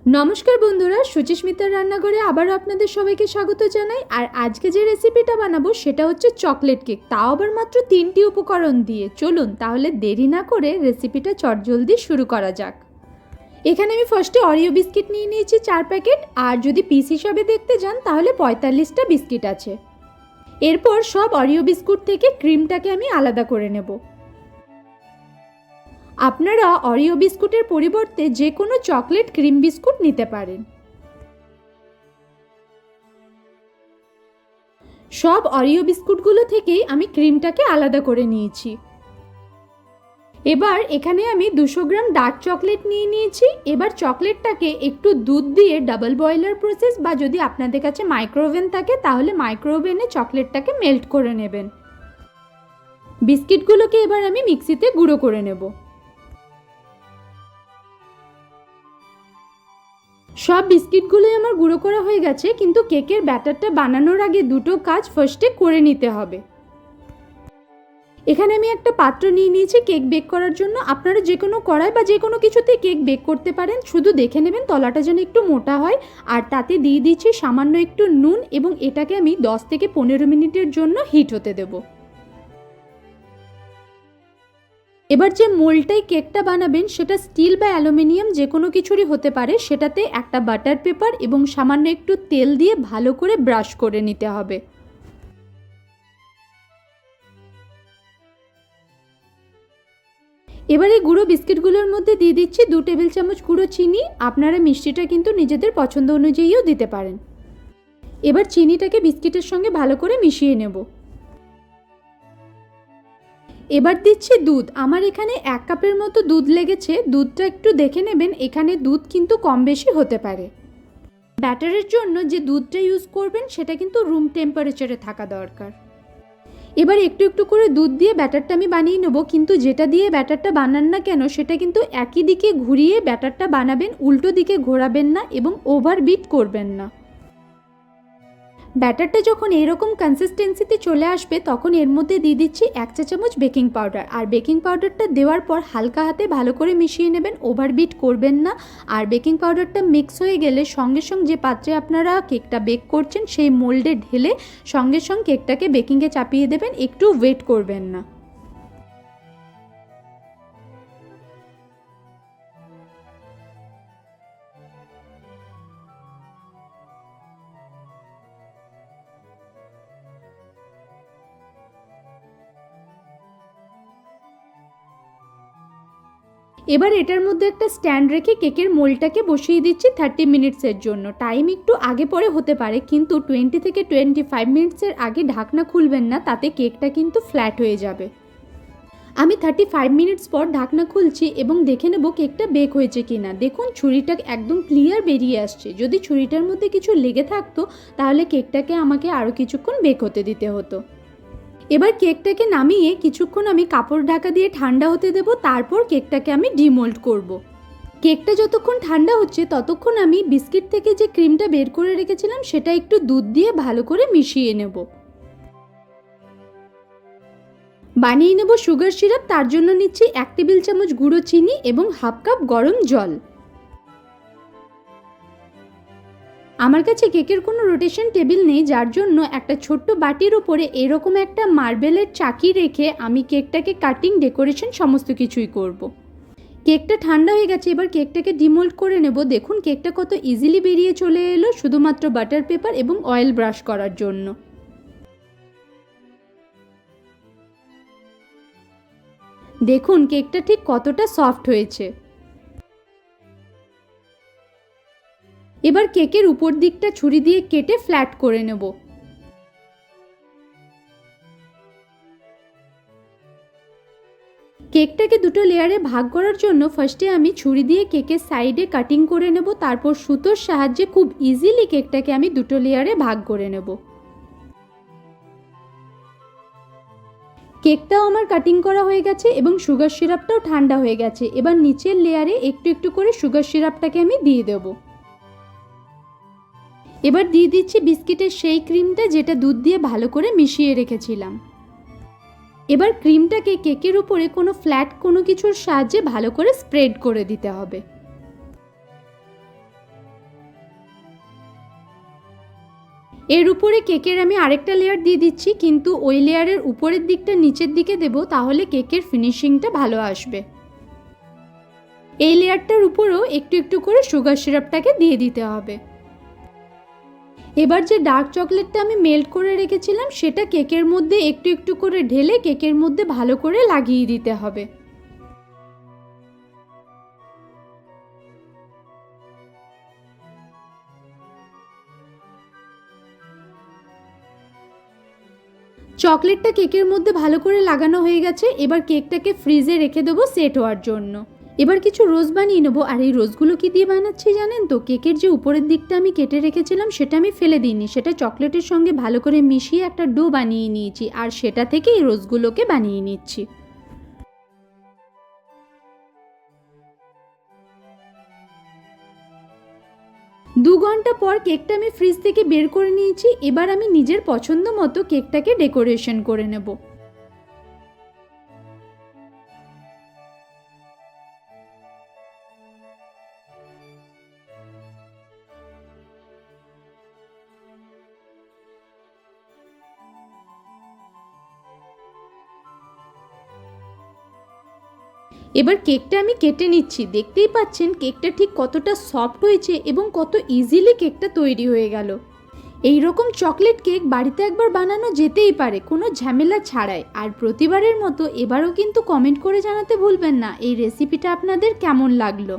নমস্কার বন্ধুরা, সুচিস্মিতার রান্নাঘরে আবারও আপনাদের সবাইকে স্বাগত জানাই। আর আজকে যে রেসিপিটা বানাবো সেটা হচ্ছে চকলেট কেক, তাও আবার মাত্র 3টি উপকরণ দিয়ে। চলুন তাহলে দেরি না করে রেসিপিটা চটজলদি শুরু করা যাক। এখানে আমি ফার্স্টে অরিও বিস্কিট নিয়ে নিয়েছি 4 প্যাকেট, আর যদি পিস হিসাবে দেখতে যান তাহলে 45টা বিস্কিট আছে। এরপর সব অরিও বিস্কুট থেকে ক্রিমটাকে আমি আলাদা করে নেব। আপনারা অরিও বিস্কুটের পরিবর্তে যে কোনো চকলেট ক্রিম বিস্কুট নিতে পারেন। সব অরিও বিস্কুটগুলো থেকেই আমি ক্রিমটাকে আলাদা করে নিয়েছি। এবার এখানে আমি 200 গ্রাম ডার্ক চকলেট নিয়ে নিয়েছি। এবার চকলেটটাকে একটু দুধ দিয়ে ডাবল বয়লার প্রসেস, বা যদি আপনাদের কাছে মাইক্রোওভেন থাকে তাহলে মাইক্রোওভেনে চকলেটটাকে মেল্ট করে নেবেন। বিস্কিটগুলোকে এবার আমি মিক্সিতে গুঁড়ো করে নেব। সব বিস্কিটগুলোই আমার গুঁড়ো করা হয়ে গেছে, কিন্তু কেকের ব্যাটারটা বানানোর আগে দুটো কাজ ফার্স্টে করে নিতে হবে। এখানে আমি একটা পাত্র নিয়ে নিয়েছি কেক বেক করার জন্য। আপনারা যে কোনো কড়াই বা যে কোনো কিছুতে কেক বেক করতে পারেন, শুধু দেখে নেবেন তলাটা যেন একটু মোটা হয়। আর তাতে দিয়ে দিচ্ছি সামান্য একটু নুন, এবং এটাকে আমি 10 থেকে 15 মিনিটের জন্য হিট হতে দেবো। এবার যে মোল্ডটাই কেকটা বানাবেন সেটা স্টিল বা অ্যালুমিনিয়াম যে কোনো কিছুরই হতে পারে, সেটাতে একটা বাটার পেপার এবং সামান্য একটু তেল দিয়ে ভালো করে ব্রাশ করে নিতে হবে। এবারে গুঁড়ো বিস্কিটগুলোর মধ্যে দিয়ে দিচ্ছি 2 টেবিল চামচ গুঁড়ো চিনি। আপনারা মিষ্টিটা কিন্তু নিজেদের পছন্দ অনুযায়ীও দিতে পারেন। এবার চিনিটাকে বিস্কিটের সঙ্গে ভালো করে মিশিয়ে নেব। এবার দিচ্ছি দুধ। আমার এখানে 1 কাপের মতো দুধ লেগেছে। দুধটা একটু দেখে নেবেন, এখানে দুধ কিন্তু কম বেশি হতে পারে। ব্যাটারের জন্য যে দুধটা ইউজ করবেন সেটা কিন্তু রুম টেম্পারেচারে থাকা দরকার। এবার একটু একটু করে দুধ দিয়ে ব্যাটারটা আমি বানিয়ে নেব, কিন্তু যেটা দিয়ে ব্যাটারটা বানান না কেন সেটা কিন্তু একই দিকে ঘুরিয়ে ব্যাটারটা বানাবেন, উল্টো দিকে ঘোরাবেন না এবং ওভারবিট করবেন না। ব্যাটারটা যখন এরকম কনসিস্টেন্সিতে চলে আসবে তখন এর মধ্যে দিয়ে দিচ্ছি 1 চা চামচ বেকিং পাউডার। আর বেকিং পাউডারটা দেওয়ার পর হালকা হাতে ভালো করে মিশিয়ে নেবেন, ওভারবিট করবেন না। আর বেকিং পাউডারটা মিক্স হয়ে গেলে সঙ্গে সঙ্গে যে পাত্রে আপনারা কেকটা বেক করছেন সেই মোল্ডে ঢেলে সঙ্গে সঙ্গে কেকটাকে বেকিংয়ে চাপিয়ে দেবেন, একটু ওয়েট করবেন না। এবার এটার মধ্যে একটা স্ট্যান্ড রেখে কেকের মোল্ডটাকে বসিয়ে দিচ্ছি 30 মিনিটসের জন্য। টাইম একটু আগে পরে হতে পারে, কিন্তু 20 থেকে 25 মিনিটসের আগে ঢাকনা খুলবেন না, তাতে কেকটা কিন্তু ফ্ল্যাট হয়ে যাবে। আমি 35 মিনিটস পর ঢাকনা খুলছি এবং দেখে নেব কেকটা বেক হয়েছে কিনা। দেখুন ছুরিটা একদম ক্লিয়ার বেরিয়ে আসছে। যদি ছুরিটার মধ্যে কিছু লেগে থাকতো তাহলে কেকটাকে আমাকে আরও কিছুক্ষণ বেক হতে দিতে হতো। এবার কেকটাকে নামিয়ে কিছুক্ষণ আমি কাপড় ঢাকা দিয়ে ঠান্ডা হতে দেব, তারপর কেকটাকে আমি ডিমোল্ড করব। কেকটা যতক্ষণ ঠান্ডা হচ্ছে ততক্ষণ আমি বিস্কিট থেকে যে ক্রিমটা বের করে রেখেছিলাম সেটা একটু দুধ দিয়ে ভালো করে মিশিয়ে নেব। বানিয়ে নেব সুগার সিরাপ। তার জন্য নিচ্ছি 1 টেবিল চামচ গুঁড়ো চিনি এবং হাফ কাপ গরম জল। আমার কাছে কেকের কোনো রোটেশন টেবিল নেই, যার জন্য একটা ছোট্ট বাটির উপরে এরকম একটা মার্বেলের চাকি রেখে আমি কেকটাকে কাটিং, ডেকোরেশন সমস্ত কিছুই করব। কেকটা ঠান্ডা হয়ে গেছে, এবার কেকটাকে ডিমোল্ড করে নেব। দেখুন কেকটা কত ইজিলি বেরিয়ে চলে এলো, শুধুমাত্র বাটার পেপার এবং অয়েল ব্রাশ করার জন্য। দেখুন কেকটা ঠিক কতটা সফট হয়েছে। এবার কেকের উপর দিকটা ছুরি দিয়ে কেটে ফ্ল্যাট করে নেব। কেকটাকে দুটো লেয়ারে ভাগ করার জন্য ফার্স্টে আমি ছুরি দিয়ে কেকের সাইডে কাটিং করে নেব, তারপর সুতোর সাহায্যে খুব ইজিলি কেকটাকে আমি দুটো লেয়ারে ভাগ করে নেব। কেকটাও আমার কাটিং করা হয়ে গেছে এবং সুগার সিরাপটাও ঠান্ডা হয়ে গেছে। এবার নিচের লেয়ারে একটু একটু করে সুগার সিরাপটাকে আমি দিয়ে দেব। এবার দিয়ে দিচ্ছি বিস্কিটের সেই ক্রিমটা যেটা দুধ দিয়ে ভালো করে মিশিয়ে রেখেছিলাম। এবার ক্রিমটাকে কেকের উপরে কোনো ফ্ল্যাট কোনো কিছুর সাহায্যে ভালো করে স্প্রেড করে দিতে হবে। এর উপরে কেকের আমি আরেকটা লেয়ার দিয়ে দিচ্ছি, কিন্তু ওই লেয়ারের উপরের দিকটা নিচের দিকে দেব, তাহলে কেকের ফিনিশিংটা ভালো আসবে। এই লেয়ারটার উপরেও একটু একটু করে সুগার সিরাপটাকে দিয়ে দিতে হবে। এবার যে ডার্ক চকলেটটা আমি মেল্ট করে রেখেছিলাম সেটা কেকের মধ্যে একটু একটু করে ঢেলে কেকের মধ্যে ভালো করে লাগিয়ে দিতে হবে। চকলেটটা কেকের মধ্যে ভালো করে লাগানো হয়ে গেছে। এবার কেকটাকে ফ্রিজে রেখে দেবো সেট হওয়ার জন্য। এবার কিছু রোজ বানিয়ে নেবো। আর এই রোজগুলো কি দিয়ে বানাচ্ছি জানেন তো? কেকের যে উপরের দিকটা আমি কেটে রেখেছিলাম সেটা আমি ফেলে দিইনি, সেটা চকলেটের সঙ্গে ভালো করে মিশিয়ে একটা ডো বানিয়ে নিয়েছি, আর সেটা থেকে এই রোজগুলোকে বানিয়ে নিচ্ছি। 2 ঘন্টা পর কেকটা আমি ফ্রিজ থেকে বের করে নিয়েছি। এবার আমি নিজের পছন্দ মতো কেকটাকে ডেকোরেশন করে নেব। এবার কেকটা আমি কেটে নিচ্ছি। দেখতেই পাচ্ছেন কেকটা ঠিক কতটা সফট হয়েছে এবং কত ইজিলি কেকটা তৈরি হয়ে গেল। এই রকম চকলেট কেক বাড়িতে একবার বানানো যেতেই পারে কোনো ঝামেলা ছাড়াই। আর প্রতিবারের মতো এবারও কিন্তু কমেন্ট করে জানাতে ভুলবেন না এই রেসিপিটা আপনাদের কেমন লাগলো।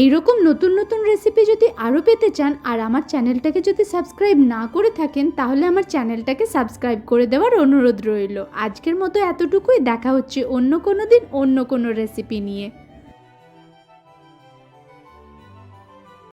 এই রকম নতুন নতুন রেসিপি যদি আরও পেতে চান আর আমার চ্যানেলটাকে যদি সাবস্ক্রাইব না করে থাকেন, তাহলে আমার চ্যানেলটাকে সাবস্ক্রাইব করে দেওয়ার অনুরোধ রইল। আজকের মতো এতটুকুই। দেখা হচ্ছে অন্য কোনো দিন অন্য কোনো রেসিপি নিয়ে।